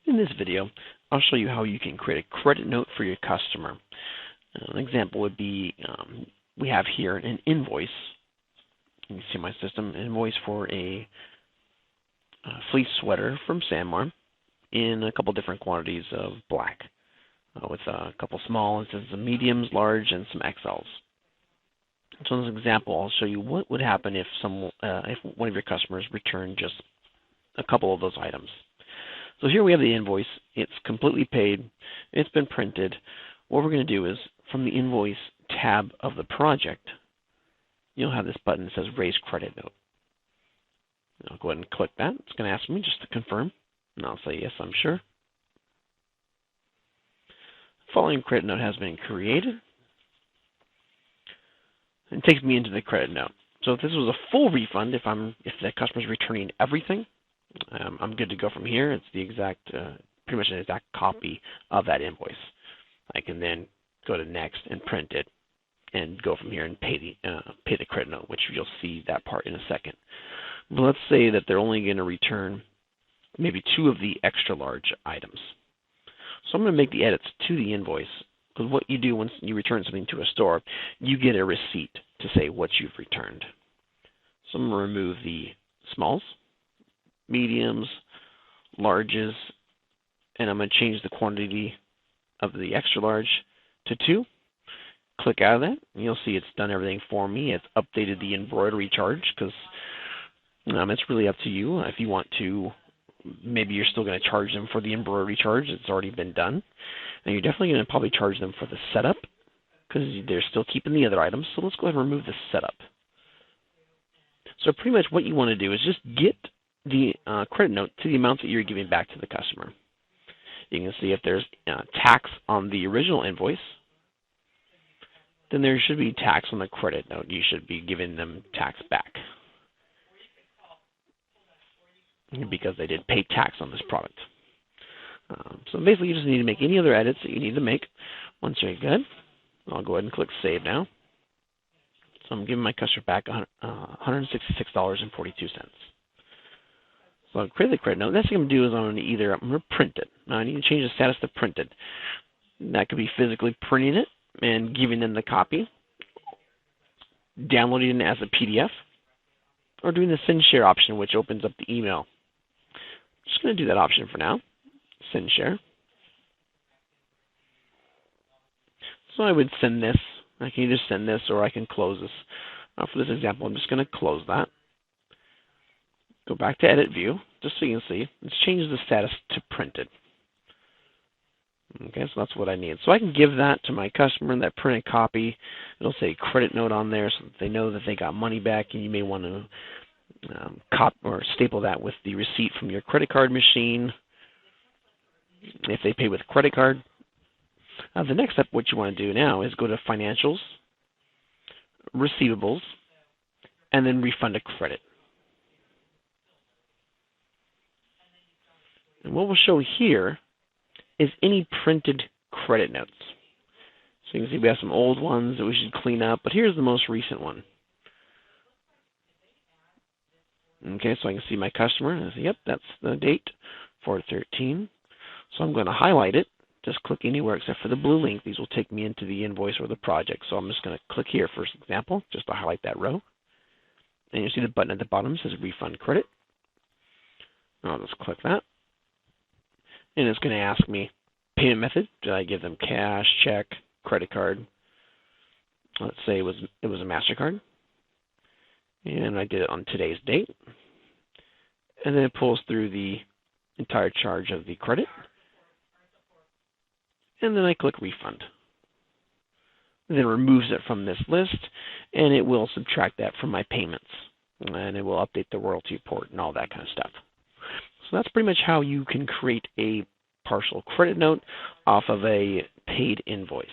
In this video, I'll show you how you can create a credit note for your customer. An example would be, we have here an invoice. You can see my system, invoice for a fleece sweater from Sanmar in a couple different quantities of black, with a couple small and some mediums, large, and some XLs. So in this example, I'll show you what would happen if one of your customers returned just a couple of those items. So here we have the invoice. It's completely paid. It's been printed. What we're going to do is, from the invoice tab of the project, you'll have this button that says Raise Credit Note. I'll go ahead and click that. It's going to ask me just to confirm, and I'll say yes, I'm sure. The following credit note has been created. It takes me into the credit note. So if this was a full refund, if the customer's returning everything, I'm good to go from here. It's the exact, pretty much an exact copy of that invoice. I can then go to next and print it, and go from here and pay the credit note, which you'll see that part in a second. But let's say that they're only going to return maybe 2 of the extra large items. So I'm going to make the edits to the invoice, because what you do once you return something to a store, you get a receipt to say what you've returned. So I'm going to remove the smalls, mediums, larges, and I'm going to change the quantity of the extra large to 2. Click out of that, and you'll see it's done everything for me. It's updated the embroidery charge, because it's really up to you. If you want to, maybe you're still going to charge them for the embroidery charge. It's already been done. And you're definitely going to probably charge them for the setup, because they're still keeping the other items. So let's go ahead and remove the setup. So pretty much what you want to do is just get the credit note to the amount that you're giving back to the customer. You can see if there's tax on the original invoice, then there should be tax on the credit note. You should be giving them tax back, because they did pay tax on this product. So basically, you just need to make any other edits that you need to make. Once you're good, I'll go ahead and click Save now. So I'm giving my customer back $166.42. So I'll create the credit note. Next thing I'm going to do is I'm going to print it. Now I need to change the status to printed. That could be physically printing it and giving them the copy, downloading it as a PDF, or doing the send share option, which opens up the email. I'm just going to do that option for now. Send share. So I would send this. I can either send this or I can close this. For this example, I'm just going to close that. Go back to Edit View, just so you can see. Let's change the status to printed. Okay, so that's what I need. So I can give that to my customer, that printed copy. It'll say credit note on there, so that they know that they got money back, and you may want to copy or staple that with the receipt from your credit card machine if they pay with a credit card. The next step, what you want to do now is go to Financials, Receivables, and then Refund a Credit. And what we'll show here is any printed credit notes. So you can see we have some old ones that we should clean up, but here's the most recent one. Okay, so I can see my customer, and I say, yep, that's the date, 4/13. So I'm going to highlight it. Just click anywhere except for the blue link. These will take me into the invoice or the project. So I'm just going to click here, for example, just to highlight that row. And you'll see the button at the bottom says Refund Credit. I'll just click that. And it's going to ask me payment method. Did I give them cash, check, credit card? Let's say it was a MasterCard. And I did it on today's date. And then it pulls through the entire charge of the credit. And then I click Refund. And then it removes it from this list, and it will subtract that from my payments. And it will update the royalty report and all that kind of stuff. So that's pretty much how you can create a partial credit note off of a paid invoice.